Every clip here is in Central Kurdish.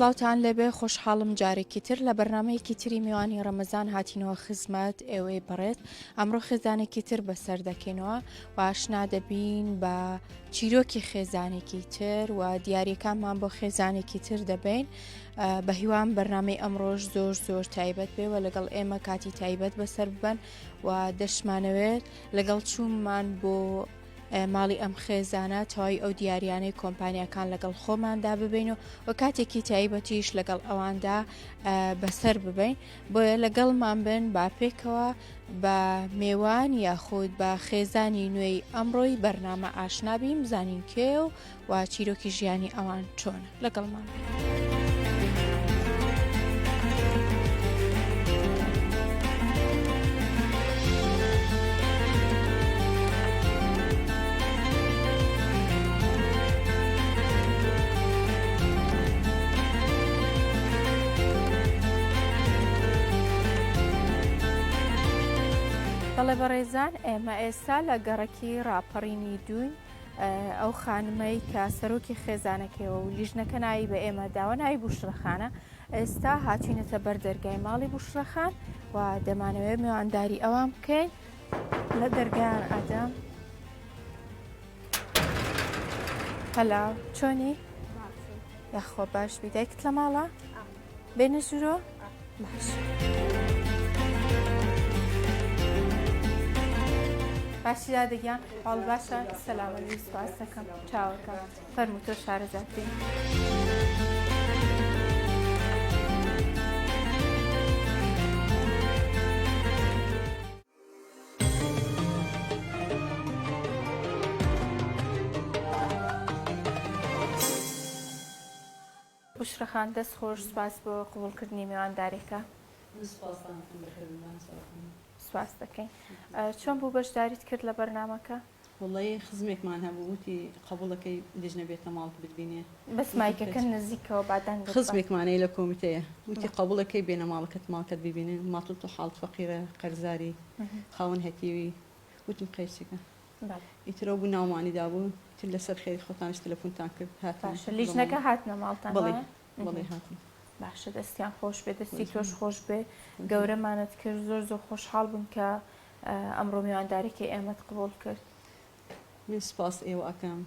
سڵاوتان لەبێ خۆشحاڵم جارێکی تر لە بەرنمەیەکی تری میوانی ڕەمەزان هاتینەوە خزمەت ئێوەی بەڕێز ئەمڕۆ خێزانێکی تر بەسەر دەکەینەوە و ئاشنا دەبین بە چیرۆکی خێزانێکی تر و دیارەکانمان بۆ خێزانێکی تر دەبین بە هیوان بەرنمەی ئەمڕۆژ زۆر تایبەت بێەوە لەگەڵ ئێمە کاتی تایبەت بەسەر ببەن و دەشمانەوێت لەگەڵ چووممان بۆ ماڵی ئەم خێزانە تەواوی ئەو دیاریانەی کۆمپانیەکان لەگەڵ خۆماندا ببین و کاتێکی تایبەتیش لەگەڵ ئەواندا بەسەر ببین بۆیە لەگەڵمان بن با پێکەوە بە میێوان یاخود بە خێزانی نوێی ئەمڕۆی بەرنامە ئاشنابیم بزانین کێ و چیرۆکی ژیانی ئەوان چۆنە لەگەڵمان بن. بەڵێ بەڕێزان ئێمە ئێستا لە گەڕەکی ڕاپەڕینی دوین ئەو خانمەی کە سەرۆکی خێزانەکەیەوە و لیژنەکە ناوی بە ئێمە داوە ناوی بوشرەخانە ئێستا هاتوینەتە بەر دەرگای ماڵی بوشرەخان و دەمانەوێت میوانداری ئەوان بکەین لە دەرگایان ئادەم. هەلا چۆنی؟ یاخۆ باش بیدایکت لە ماڵە؟ بێنە ژوورۆ؟ باش. باشی دادەگیان هەڵ باشە سەلامەوی سوپاس دەکەم چاوەکەم فەرموو تۆ شارەزاتی. بوشرەخان دەست خۆش سوپاس بۆ قبولکردنی میوانداریەکە. سواس دەکەین. چۆن بوو بەشداریت کرد لە بەرنامەکە؟ وڵی خزمێکمان هەبوو وتی قبولەکەی لێژنە بێتە ماڵ ببینێ بەس مایکەکە نزیکەوە بادەنگ خزمێکمانەی لە کۆمیتەیە وتی قبولەکەی بێنە ماڵەکەت ماڵکەت ببینێ ماتڵ تۆ حاڵت فەقیرە قەرزاری خاوەن هەتیوی وتم قەیسێکە ئیترە بوو ناومانی دابوو تر لەسەر خێری خۆتانش تەلەفۆنتان کرد هاتباشە لیژنەکە هاتنە ماڵتان؟ بەڵێ هاتن. باشە دەستیان خۆش بێ دەستی تۆش خۆش بێ گەورەمانت کرد زۆر خۆشحاڵ بووم کە ئەمڕۆ میواندارێکی ئێمەت قبول کرد. من سپاس ئێوە ئەەکەم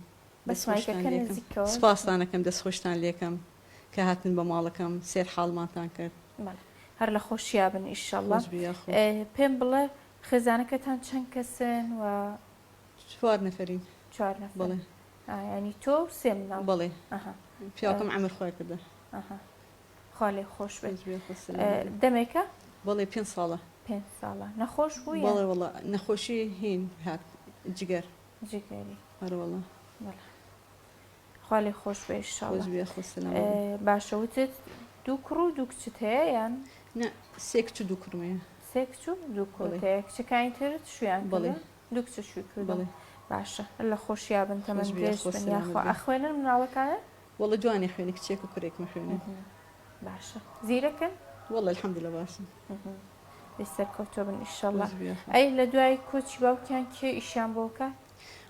سپاسدانەکەم دەست خۆشتان لێکم کە هاتن بە ماڵەکەم سێر حاڵمانتان کرد هەر لە خۆشییا بن ئیشەڵڵا. پێم بڵێ خێزانەکەتان چەند کەسن و 4 نەفەرین؟ 4 نەفەر. بڵێ ینی تۆ و 3 منداڵ؟ بڵێ پیاوەکەم عەمر خۆی کردە. خوا لێ خۆش بێت. دەمێکە؟ بەڵێ 5 ساڵە. 5 ساڵە. نەخۆش بووی؟ بەڵێ وەڵا نەخۆشی هین هات جگەر. جگەری. هەروەڵا. خوا لێ خۆش بێ ئیشەڵڵا. باشە وتت 2 کوڕ و 2 کچت هەیە یان؟ نە 3 کچ و 2 کوڕمەیە. 3 کچ و 2 کوڕ هەیە. کچەکانی ترت شویان کردە؟ بەڵێ. 2 کچ شوی کردە. باشە لە خۆشییا بن تەمەن پێش بن یاخوا ئەخوێنن مناڵەکانە؟ وەڵە جوانی خوێنی کچێک و کوڕێکمە خوێنێ. باشە زیرەکەن؟ وەڵە الحەمدولillah باشن. بێسەر کەوتۆ بن ئیشەڵڵا. ئەی لە دوای کۆچی باوکیان کێ ئیشیان بۆ بکات؟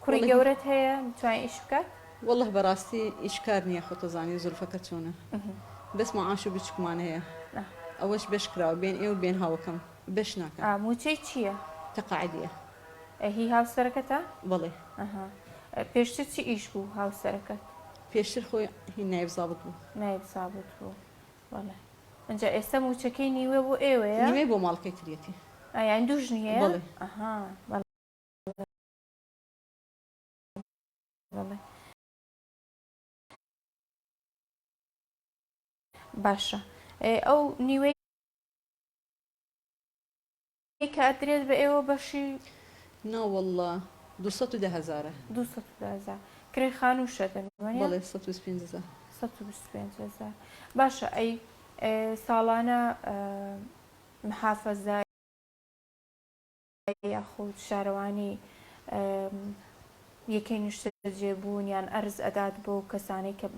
کوڕی گەورەت هەیە میتوانێت ئیش بکات؟ وەڵە بەڕاستی ئیشکار نییە خۆتەزانی زولفەکە چۆنە بەس مەعاش و بچکمان هەیە ئەوەش بەش کراوە بێن ئێوە بێن هاوەکەم بەش ناکەم. موچەی چییە؟ تەقاعدیە. هی هاوسەرەکەتە؟ بەڵێ. پێشتر چی ئیش بوو هاوسەرەکەت؟ پێشتر خۆی هی نایب زابط بوو. نایب زابط بوو. بەڵێ. ئەنجا ئێستا موچەکەی نیوێ بۆ ئێوەیە؟ نیوێ بۆ ماڵەکەی تریەتی. یان دوو ژنی هەیە؟ بەڵێ. بەڵێ. باشە ئەو نیوەی کە ئەدرێت بە ئێوە بەشی؟ ناوەڵڵا 210,000. 210,000 کرێ خانووشە دەمێنێ؟ بەڵێ 125,000. 125,000. باشە ئەی ساڵانە محافەزای یاخود شارەوانی یەکەی نیشتە جێبوون یان ئەرز ئەدات بۆ کەسانەی کە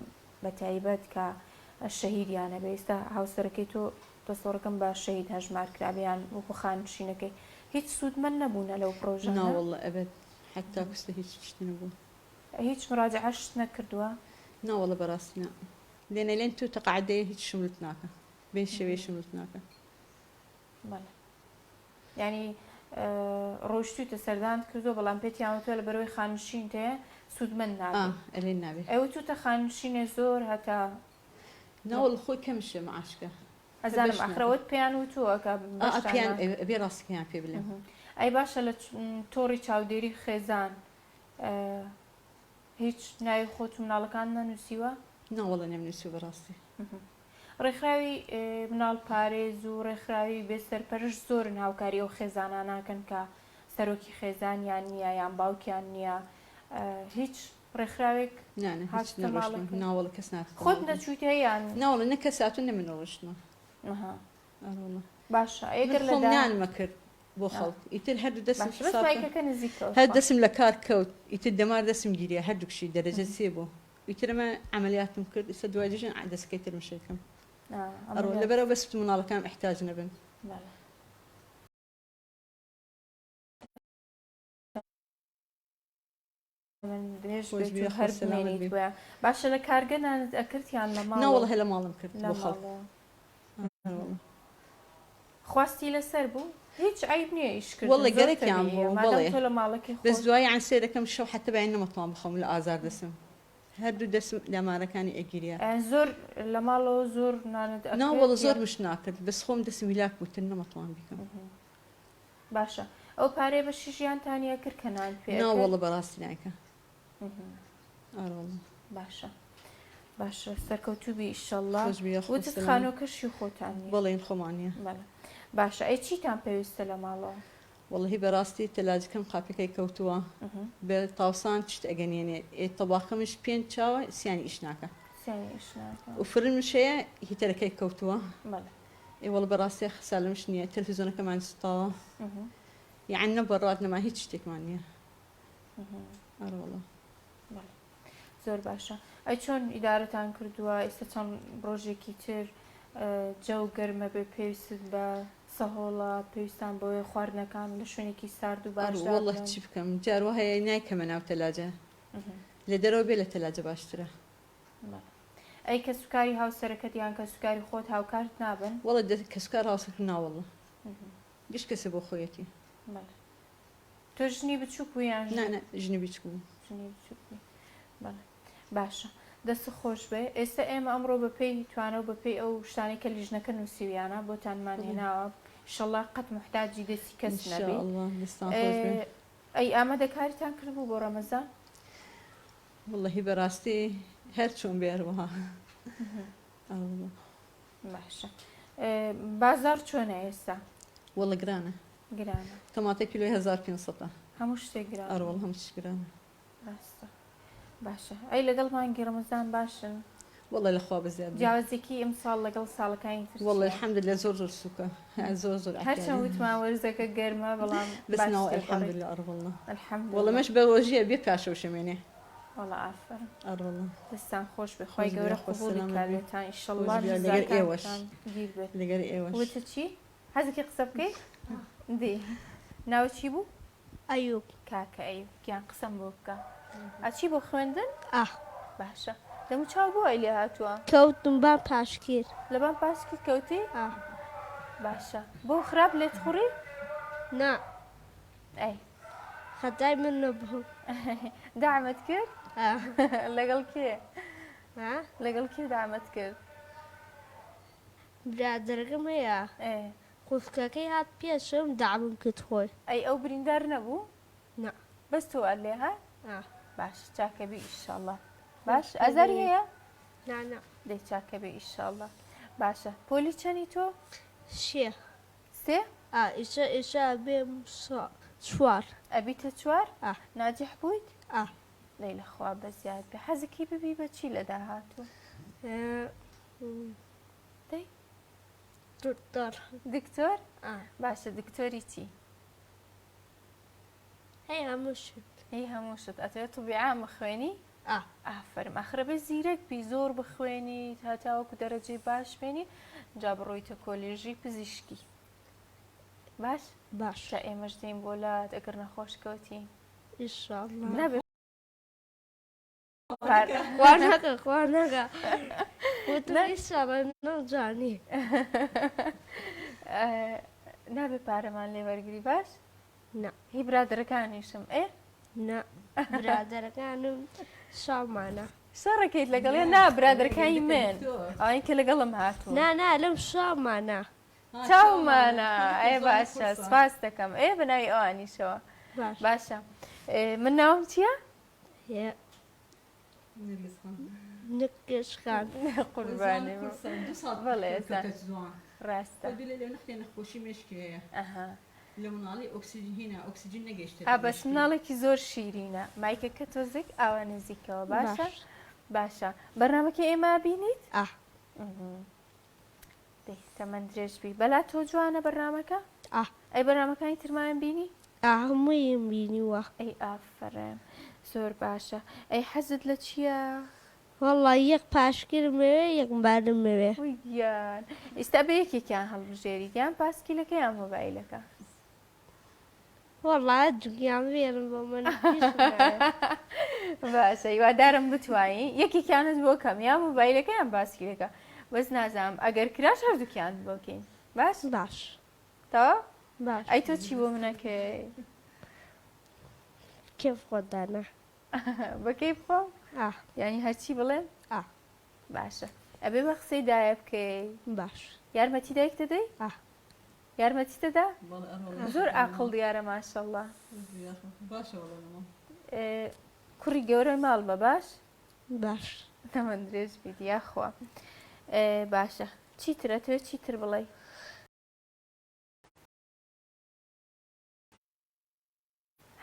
بە تایبەت کە شەهیدیانە بێ ئێستا هاوسەرەکەی تۆ دەسۆڕەکەم بە شەهید هەژمار کرابیان وەکو خانشینەکەی هیچ سوودمەند نەبوونە لەو پرۆژە؟ ناوەڵڵا ئەبێت حتا کوستە هیچ شتی نەبوو. هیچ مراجعەشت نەکردووە؟ ناوەڵە بەڕاستی لێنە لێن تو تەقاعدەیە هیچ شملت ناکە بێ شێوەیە شملت ناکە ینی ڕۆشتوتە سەردان کردو بەڵام پێێت یاوەتە لە بەرەوەی خانوشین تەیە سوودمەند ئەلێ نابێت ئەوە توتە خانوشینێ زۆر هەتا ناوەڵ خۆی کەمشە معاشکە ئەزانم ئەخرەوەت پێیان وتووەکە بێ ڕاستیان پێ بڵێ ئەی باشە لە تۆڕی چاودێری خێزان هیچ ناوی خۆت و مناڵەکان نەنووسیوە؟ ناوەڵە نەمنووسی بەڕاستی ڕێکخراوی مناڵ پارێز و ڕێکخراوی بێسەرپەرش زۆر هاوکاری ئەو خێزانە ناکەن کە سەرۆکی خێزانیان نییە یان باوکیان نییە هیچ ڕێکخراوێک ناوەڵ کەس ناکە خۆت نەچووتە یان ناوەڵە نە کەساتون نەمنەوەشتمە باشە ئەگەر لە نانمە کرد بۆ خەڵک ئیتر هەردوو دەستم نزیکەوە هەر دەسم لە کار کەوت ئیتر دەمار دەسم گیریە هەردووکشی دەرەجە سێ بوو ئیترمە ئەمەلیاتم کرد ئێستا دوایژن دەستکەی ترم شەکەم لەبەرەوە بەست مناڵەکان احتیاج نەبن باشە لە کارگەنان ئەکردیان لە ماڵ ناوەڵە هەلە ماڵم کرد بۆ خەڵک خواستی لەسەر بوو هیچ عیب نییە ئیش کرد وەڵی گەرەکیان بوو لە ماڵەکەی بەس دوای عن سێرەکەم شەو حتى باین نەمەتوان بخەم لە ئازار دەسم هەردوو دەسم لەمارەکانی ئەگیریە زۆر لە ماڵەوە زۆر ناوەڵە زۆر مش ناکرد بەس خۆم دەسم ویلاک بووتن نەمەتوان بیکەم باشە ئەو پارێ بە شیژیانتانیا کرد کە نان پێ ناوەڵە بەڕاستی ناکە باشە باشە سەرکەوتوبی ئیشەڵڵا وتت خانۆکەشی خۆتانی بەڵێن خۆمانە باشە ئەی چیتان پێویستە لە ماڵەوە والله بەڕاستی تەلاجەکەم قاپەکەی کەوتووە بە تاوسان چت ئەگەنێنێ تەباقەمش پێنج چاوە سیانی ئیش ناکە و فرمش هەیە هیتەرەکەی کەوتووە وەڵە بەڕاستی خەسالمش نییە تەلەڤیزۆنەکەمان سوتاوە یعنی نەبەڕات نەما هیچ شتێکمان نییە زۆر باشە ئەی چۆن ئیدارەتان کردووە ئێستا چەند ڕۆژێکی تر جەو گەرمە بێ پێویست بە سەهۆڵە پێویستان بۆی خواردنەکان لە شوێنێکی سارد و باش وەڵە چی بکەم جاروە هەیە نایکەمە ناو تەلاجە لە دەرەوە بێ لە تەلاجە باشترە ئەی کە سوکاری هاوسەرەکەت یان کە سوکاری خۆت هاوکارت نابن وەڵە کە سوکار هاوسەر ناوەڵە گشت کەسە بۆ خۆیەتی تۆ ژنی بچووک بوویان ژنی بچوو باشە دەست خۆش بێ ئێستا ئێمە ئەمڕۆ بەپێی توانە و بەپێی ئەو شتانی کە لیژنەکە نووسیویانە بۆتانمان هێناوە ئینشەڵڵا قەت محتاجی دەستی کەس نەبێ ئەی ئامادەکاریتان کردبوو بۆ ڕەمەزان وەڵڵەهی بەڕاستی هەر چۆن بێرەوەها باشە بازار چۆنە ئێستا وەڵە گرانە تەماتە کیلۆی 1500 هەموو شتێک گران ئەروەڵ هەموو شت گرانە باشە ئەی لەگەڵ مانگی ڕەمەزان باشن وەڵە لەخوا بزیاد جیاوازێکی ئەمساڵ لەگەڵ ساڵەکانی تر وەڵە الحەمدولillah زۆر زۆر سووکە زۆر هەرچەند وتمان وەرزەکە گەرمە بەڵام بەسناوە الحەمدولillah ئەروەڵە الحەمدولillah وەڵەمەش بەڕۆژیە بێ پاشە شەمێنێ وەڵە ئافرین ئەروەڵە دەستان خۆش بێ خۆی گەورە قبوڵی کارێتان ئینشەڵڵا لەگەر ئێوەش گیر بێت لەگەر ئێوەش وتە چی حەزێکی قسە بکەی دی ناوە چی بوو ئەیوب کاکە ئەیوب گیان قسەم بۆ بکە ئەچی بۆ خوێندن باشە دەمو چاو بۆ ئەی لێ هاتووە کەوتم بان پاشکیر لەبان پاسکی کەوتی باشە بۆ خراپ لێت خوڕی نا ئەی خەتای من نەبوو دامت کرد لەگەڵ کێ لەگەڵ کێ دامت کرد برادەرەکەم هەیە قوفکەکەی هات پێشم دامم کرد خۆی ئەی ئەو بریندار نەبوو نا بەس تۆ لێ ها باش چاکەبی ئیشەڵڵا باش ئەزاری هەیە نانا دەی چاکەبی ئیشەڵڵا باشە پۆلی چەنی تۆ شێ سێ ئیشە بێم چوار ئەبیتە چوار ناجح بوویت لەی لەخوا بەزیاد بێ حەزێکی ببی بە چی لە داهاتوو دەی دکتۆر باشە دکتۆری چی هەی هەمووشت هی هەموو شت ئەتوێت و بیعام بخوێنی ئافرم ئەخرە بە زیرەک بی زۆر بخوێنی هەتاوەکو دەرەجەی باش بێنی جا بڕۆیتە کۆلێژی پزیشکی باش تا ئێمەش دەین بۆ لات ئەگەر نەخۆش کەوتی ئیشەڵڵا خوار نەکە وتم إيشارة نرجعني. نابێ پارەمان لێ وەرگری باش نا هی برادەرەکانیشم نا برادەرەکانم شامانە. شەڕەکەیت لەگەڵێ نا برادەرەکانی من ئەوەی کە لەگەڵم هاتووە نا لەم شامانە. چاومانە باشە سپاس دەکەم بەناوی ئەوانیشەوە باش باشە من ناوم چییە؟ نکشخان قوربانی بەڵێ ڕاستە لێ نەخێ نەخۆشی مێشکی هەیە لە مناڵی ئۆکسیجین هینە ئۆکسیجین نەگەیشتێت بەس مناڵێکی زۆر شیرینە مایکەکە تۆزێک ئاوا نزیکەوە باشە باشە بەرنامەکە ئێمە بینیت تەمەەن درێژبی بەلا تۆ جوانە بەرنامەکە ئەی بەرنامەکانی ترمایان بینی هەموویم بینیوە. ئەی ئافرەم زۆر باشە ئەی حەزت لە چییە؟ والله یەک پاشکرم مەوێ یەک بارم مەوێ. گیان ئێستا بە یەکێکیان هەڵبژێری دیان پاسکیلەکە یان مۆبایلەکە والله جوگیان وێرم بۆ من باشە هیوادارم بتوانی یەکێکیانت بۆ کەم یان مۆبایلەکە یان پاسکیلەکە بەس نازانم ئەگەر کراش هەردووکیان بۆکەین باش باش تەوا باش ئەی تۆ چی بۆ منەکەی کێف خۆدانە بەکەی بخۆم یعنی هەرچی بڵێن باشە ئەبێ بە قسەی دایە بکەی باش یارمەتی دایک دەدەی یارمەتی دەدا زۆر عاقڵ دیارە ماشەڵڵا کوڕی گەورەی ماڵ بە باش باش تەمەەن درێژ بیت یاخوا باشە چیترە توێ چیتر بڵێ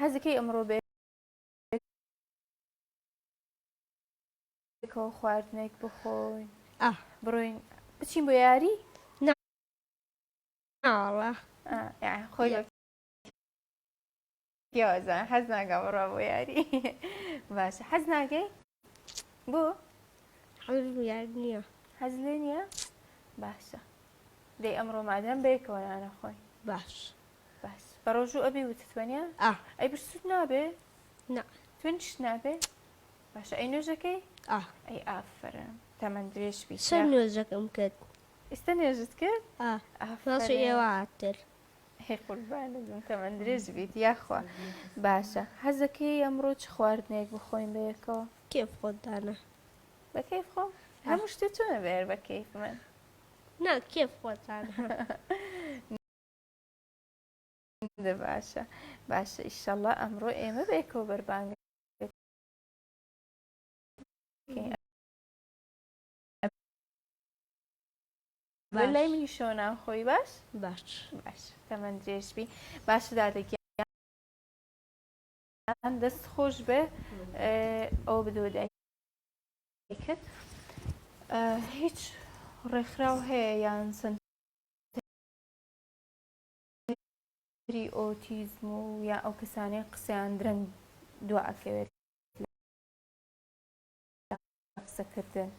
حەزەکەی ئەمڕۆ بێکەوە خواردنێک بخۆین بڕۆین بچین بۆ یاری ناوەڵە خۆی یازان حەز ناگەم بڕۆ بۆ یاری باشە حەز ناگەی بۆ یار نییە حەز لێ نییە باشە دەی ئەمڕۆ مادەم بێکەوە یانە خۆی باش باش بە ڕۆژوو ئەبی وتتوانە ئەی برسوت نابێ توێنش نابێ باشە ئەی نوێژەکەی ئەی ئافرەم تەمەەن درێژ بی چەند نوێژەکەم کرد ئێستا نوێژت کرد باسی ئێوە هاتر هی قوربانم تەمەەن درێژ بیت یاخوا باشە حەزەکەی ئەمڕۆ چ خواردنێک بخۆین بەیەکەوە کێف خۆدانە بەکەیف خۆم هەموو شتێ چۆنە بێر بەکەیف من نا کێف خۆتانە باشە باشە ئیشەڵڵا ئەمڕۆ ئێمە بێکەوە بەربانگ لای منی شۆناو خۆی باش باش باش تەمەەن درێژبی باشە دادەگیان دەست خۆش بێ ئەو بدۆ دایکت هیچ ڕێکخراو هەیە یان سنتری ئۆتیزم و یا ئەو کەسانەی قسەیان درەنگ دواکەوێت قسەکردن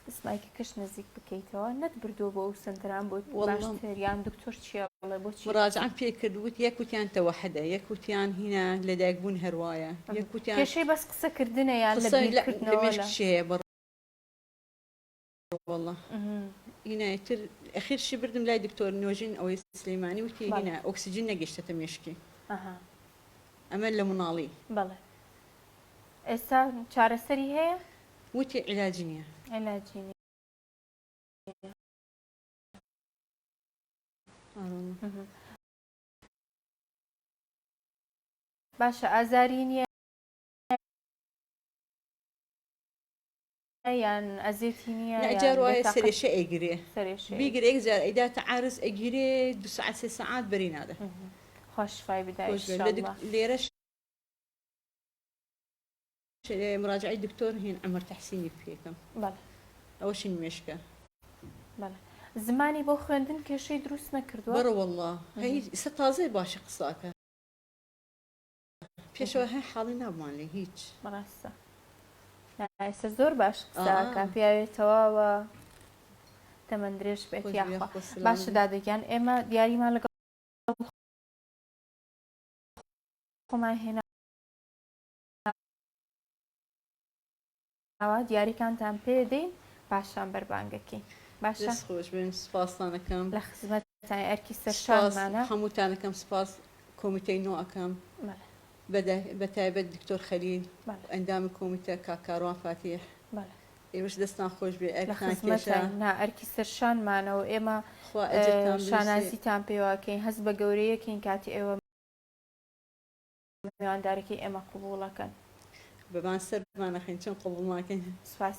دەسمایکە کەش نزیک بکەیتەوە نەت بردووە بۆ ئەو سنتران بۆ باشتریان دکتۆر چیاڵێ بۆ مراجعان پێ کردوت یەکوتیان تەوەحەدە یەکوتیان هینە لە دایکبوون هەروایە یەکوتیان کێشەی بەس قسەکردنە یان لە بیرکردنەوە والله هینایتر ئەخیرشی بردم لای دکتۆر نۆژین ئەوەی سلەیمانی وتی هینە ئۆکسیجین نەگەیشتەتە مێشکی ئەمە لە مناڵی بەڵێ ئێستا چارەسەری هەیە وتی عیلاجی نییە عیلاجی نییە باشە ئازاری نییە یان ئەزێتی نییە ئەجار وایە سەرێشە ئەیگرێ بیگرێ یەک جار ئەیداتە عارز ئەگیرێ 2 ساعت 3 ساعت بەری نادە خۆشفای بدایش لێرەش مراجعی دکتۆر هین عمر تحسینی پێکەم ئەوەشی نوێشکە زمانی بۆ خوێندن کێشەی دروست نەکردووە بەڕە والله ئێستا تازەی باشە قساکە پێشەوە هەیە حاڵی نابمان لێ هیچ ڕاستە ئێستا زۆر باش قساکە پیاوێتەوەوە تەمەەن درێژ بێت یاخوا باشە دادەگیان ئێمە دیاریمان لەگەڵ خۆمان هێناوە دیاریکانتان پێ دەین پاشان بەربانگەکەی باشە دەست خۆش بن سپاسانەکەم لە خزمەتتان ئەرکی سەرشانمانە هەمووتانەکەم سپاس کۆمیتەی نۆەکەم بە تایبەت دکتۆر خەلیل ئەندامی کۆمیتە کاکاڕوان فاتیح ئێوەش دەستان خۆش بێ ئەرکی سەرشانمانەوە ئێمە شانازیتان پێواکەین هەست بە گەورەیەکەین کاتی ئێوە میواندارێکی ئێمە قبوڵەکەن بەبان سەرمانەخین چۆن قبوڵماکەین سپاس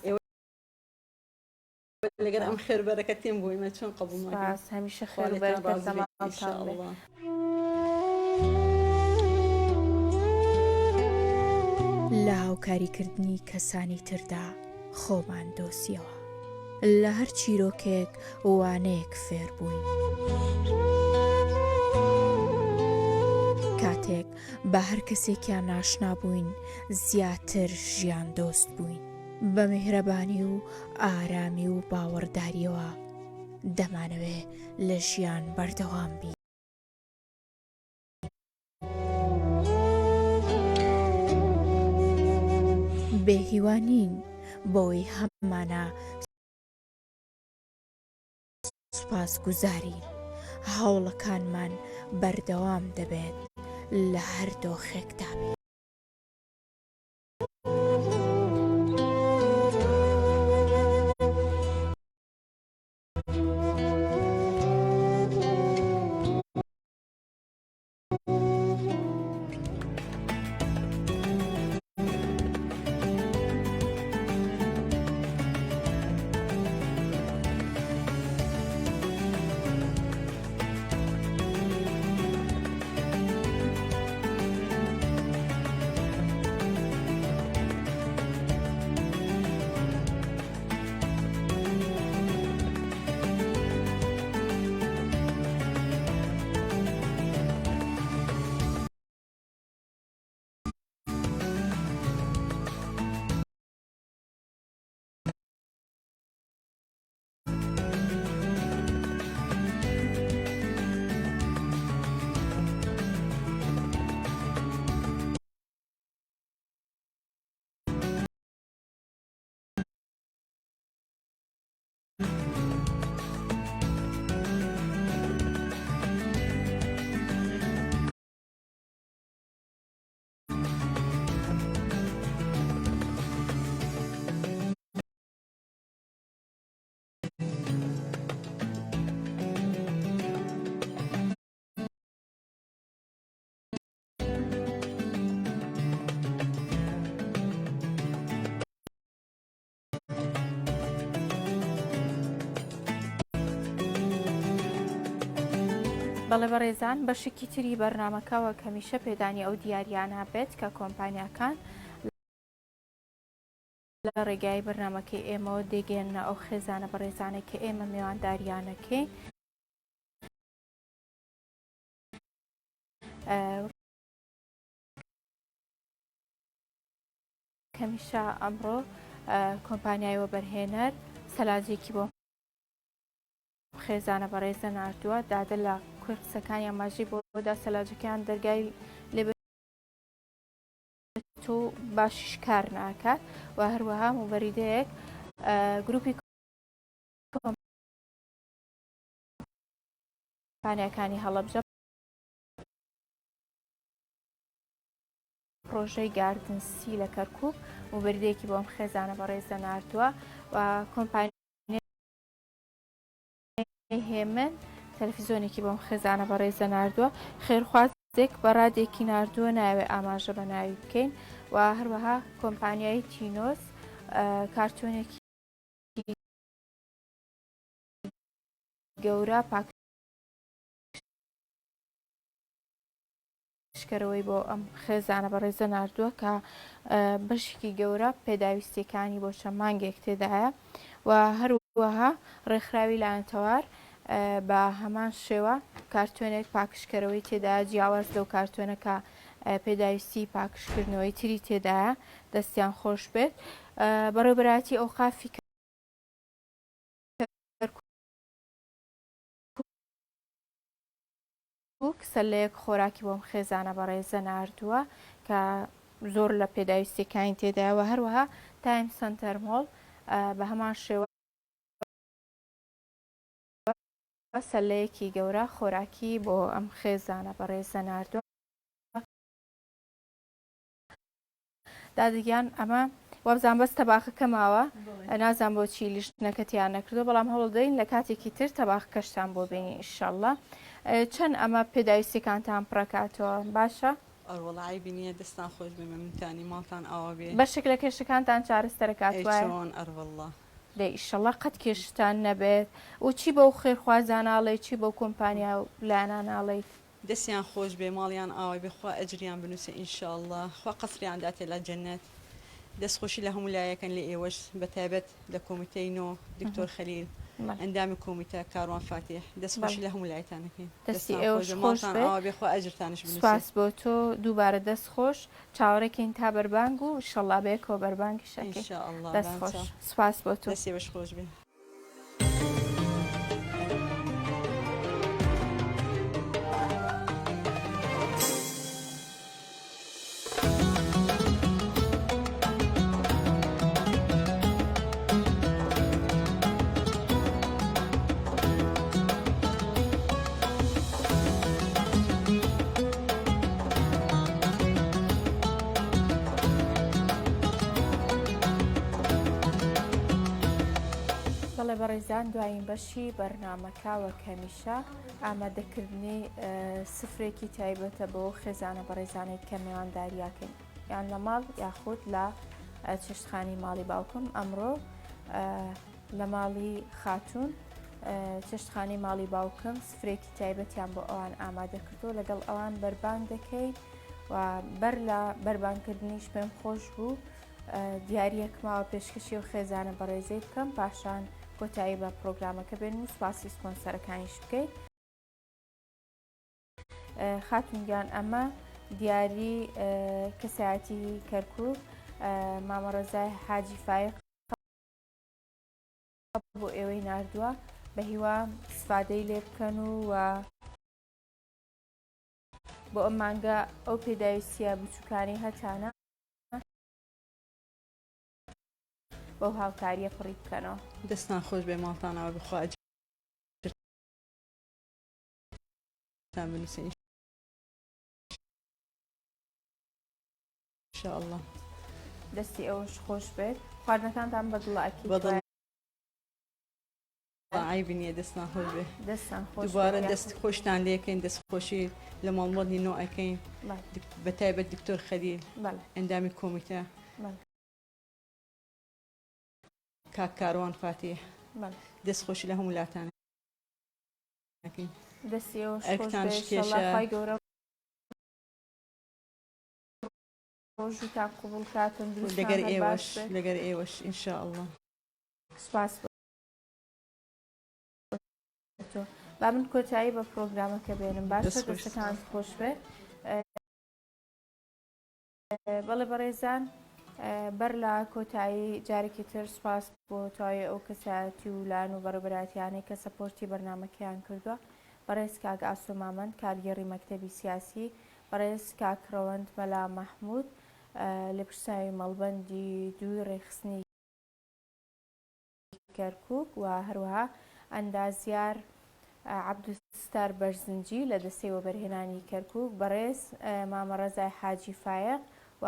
لەگەر ئەم خێربەرەکە تێم بوویمە چۆن قبوڵماکەین هەمیشە خێربەرەکە زەمانتان بێ لە هاوکاریکردنی کەسانی تردا خۆمان دۆسیەوە لە هەر چیرۆکێک وانەیەک فێر بووین کاتێک بە هەر کەسێکیان ناشنا بووین زیاتر ژیان دۆست بووین بە میهرەبانی و ئارامی و باوەڕداریەوە دەمانەوێ لە ژیان بەردەوام بین بێهیوانین بۆی هەممانە سوپاسگوزارین هەوڵەکانمان بەردەوام دەبێت لە هەر دۆخێکدا بێت بەڵێ بەڕێزان بەشێکی تری بەرنامەکەوە کەمیشە پێدانی ئەو دیاریانە بێت کە کۆمپانیاکان لە ڕێگای بەرنامەکەی ئێمەوە دەگەێنە ئەو خێزانە بەڕێزانێک کە ئێمە میوانداریانەکەی کەمیشە ئەمڕۆ کۆمپانیای وەبەرهێنەر سەلاجێکی بۆ خێزانە بەڕێزە نردووە دادە لە کوێ قسەکانی ئەماژی بۆدا سەلاجەکان دەرگای لێبێت و باشیش کار ناکات و هەروەها موبەریدەیەک گروپی کۆمپانیاکانی هەڵەبجە پرۆژەی گاردنسی لە کەرکووک موبەریدەیەکی بۆم خێزانە بەڕێزە نردووە و کۆمپانی هێمن تەلەڤیزۆنێکی بۆم خێزانە بەڕێزە نردووە خێرخوازێک بە ڕادێکی نردووە ناوێ ئاماژە بە ناوی بکەین و هەروەها کۆمپانیای تینۆس کارتۆنێکی گەورە پاکشکەرەوەی بۆ ئەم خێزانە بەڕێزە نردووە کە بەشێکی گەورە پێداویستیەکانی بۆ چەند مانگێک تێدایە و هەروەها ڕێکخراوی لایەنتەوار بە هەمان شێوە کارتۆنێک پاکشکەرەوەی تێدا جیاواز لەو کارتۆنەکە پێداویستی پاکشکردنەوەی تری تێدایە دەستیان خۆش بێت بەڕێوەبەرایەتی ئەو قافی سەلەیەک خۆراکی بۆم خێزانە بەڕێزە نردووە کە زۆر لە پێداویستیەکانی تێدایەوە هەروەها تایم سنتەر مۆڵ بە هەمان شێوە سەلەیەکی گەورە خۆراکی بۆ ئەم خێزانە بەڕێزە ناردووە دادگیان ئەمە وابزان بەس تەباخەکە ماوە نازان بۆچی لیشتنەکەتیان نەکردو بەڵام هەوڵدەین لە کاتێکی تر تەباخەکەشتان بۆ بینی ئینشەڵڵا چەند ئەمە پێداویستیەکانتان پڕەکاتەوە باشە؟ ئەوڵی بینیە دەستان خۆش بێ مەمنتانی ماڵتان ئاوا بێ بەشێک لە کێشەکانتان چارەسەرەکات وایە چۆن ئەروەڵڵا دێ ئیشەڵڵا قەت کێشتان نەبێت و چی بەو خێرخوازاناڵێ چی بەو کۆمپانیا و لایەناناڵیت دەستیان خۆش بێ ماڵیان ئاوای بێخوا ئەجریان بنووسێ ئینشاءڵڵا خوا قەسریان داتێ لە جەنەت دەستخۆشی لە هەموو لایەکەن لە ئێوەش بەتایبەت لە کۆمیتەینۆ دکتۆر خەلیل ئەندامی کۆمیتە کاروان فاتح دەستخۆشی لە هەموو لایەتانەکەین دەستی ئێوەش خۆش ئاوا بێخوا ئەجرتانش بنووسێ سپاس بۆ تۆ دووبارە دەست خۆش چاوەڕێکین تا بەربانگ و ئینشەڵڵا بێکەوە بەربانگی شەکەی ئینشاءڵڵا دەست خۆش سپاس بۆ تۆ دەستی بەش خۆش بێ بەڵێ بەڕێزان دوایین بەشی بەرنامەکە وە کەمیشە ئامادەکردنی سفرێکی تایبەتە بۆ خێزانە بەڕێزانێک کە میوانداریاکەین یان لە ماڵ یاخود لە چێشتخانی ماڵی باوکم ئەمڕۆ لە ماڵی خاتوون چێشتخانی ماڵی باوکم سفرێکی تایبەتیان بۆ ئەوان ئامادە کردو لەگەڵ ئەوان بەربانگ دەکەین و بەر لە بەربانگکردنیش پێم خۆش بوو دیارەکماوە پێشکەشی و خێزانە بەڕێزەی بکەم پاشان کۆتایی بە پرۆگرامەکە بێن و سوپاسی سپۆنسەرەکانیش بکەیت خاتونگیان ئەمە دیاری کەسایەتی کەرکووک مامەڕەزای حاجی فایق بۆ ئێوەی ناردووە بە هیوا سفادەی لێ بکەن و بۆ ئەم مانگە ئەو پێداویستیە بچووکانی هەتانە بەو هاوکاریە پڕی بکەنەوە دەستان خۆش بێ ماڵتانەوە بخوا بنووسێ ئینشاءڵڵا دەستی ئەوش خۆش بێت خواردنەکانتان بەدڵاکی عیبی نییە دەستان خۆش بێ دەستان خۆش دووبارە دەست خۆشتان لێکەین دەست خۆشی لە ماڵمەڵی نۆ ئەەکەین بەتایبەت دکتۆر خەلیل ئەندامی کۆمیتە کاک کاروان فاتح دەست خۆشی لە هەموو لاتانە دەستی ئەرکتانش کێشە گەورە ڕۆژتان قوبڵ کاتن لەگەر ئێوەش لەگەر ئێوەش ئینشاءڵڵا سپاس با من کۆتایی بە پرۆگرامەکە بێنم باشە دەستەکان خۆش بێ بەڵێ بەڕێزان بەر لە کۆتایی جارێکی تر سپاس بۆ تاوی ئەو کەسایەتی و لان و بەڕێبەراتیانەی کە سەپۆرتی بەرنامەکەیان کردووە بەڕێز کاک ئاسۆ مامەند کارگێڕی مەکتەبی سیاسی بەڕێز کاکڕەوەند مەلا مەحموود لە پرساوی مەڵبەندی دووی ڕێخستنی کەرکووک و هەروەها ئەندازیار عەبدولستار بەرزنجی لە دەستەی وەبەرهێنانی کەرکووک بەڕێز مامەڕەزای حاجی فایق و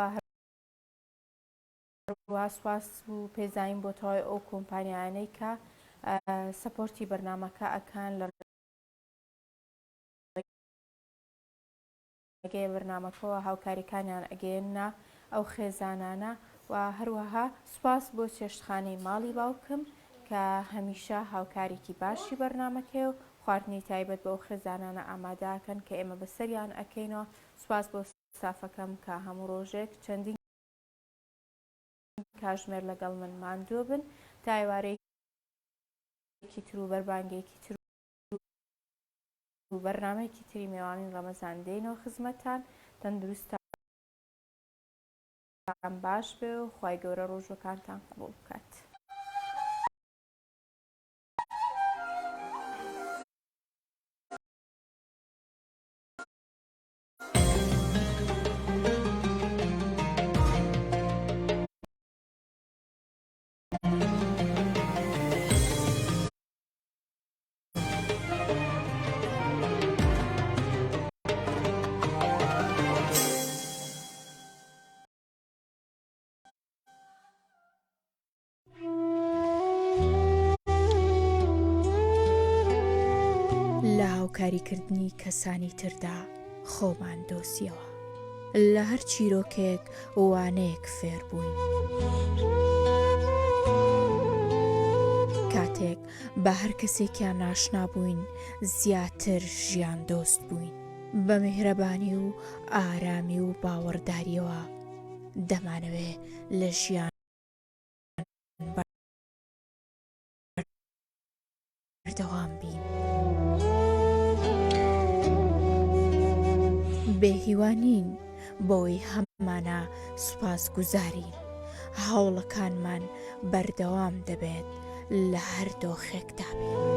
سواس و پێزانین بۆ تەواوی ئەو کۆمپانیانەی کە سەپۆرتی بەرنامەکە ئەکان لە ڕێگەی بەرنامەکەەوە هاوکاریەکانیان ئەگەیەنە ئەو خێزانانە و هەروەها سوپاس بۆ چێشتخانەی ماڵی باوکم کە هەمیشە هاوکارێکی باشی بەرنامەکەی و خواردنی تایبەت بە ئەو خێزانانە ئامادەکەن کە ئێمە بەسەریان ئەکەینەوە سوپاس بۆ سافەکەم کە هەموو ڕۆژێک چەندین کاژمێر لەگەڵ من ماندوو بن تا ئێوارەیەکی تر و بەربانگێکی تر و بەرنامەیەکی تری میێوانی ڕەمەزان دێنەوە خزمەتان تەندروستان باش بێ و خوای گەورە ڕۆژەکانتان قبوڵ بکات. یاریکردنی کەسانی تردا خۆمان دۆسیەوە لە هەر چیرۆکێک وانەیەک فێر بووین. کاتێک بە هەر کەسێکیان ناشنا بووین زیاتر ژیان دۆست بووین. بە میهرەبانی و ئارامی و باوەڕداریەوە دەمانەوێ لە ژیان بەردەوام بین. بێهیوانین بۆی هەممانە سوپاسگوزارین. هەوڵەکانمان بەردەوام دەبێت لە هەر دۆخێکدا بین.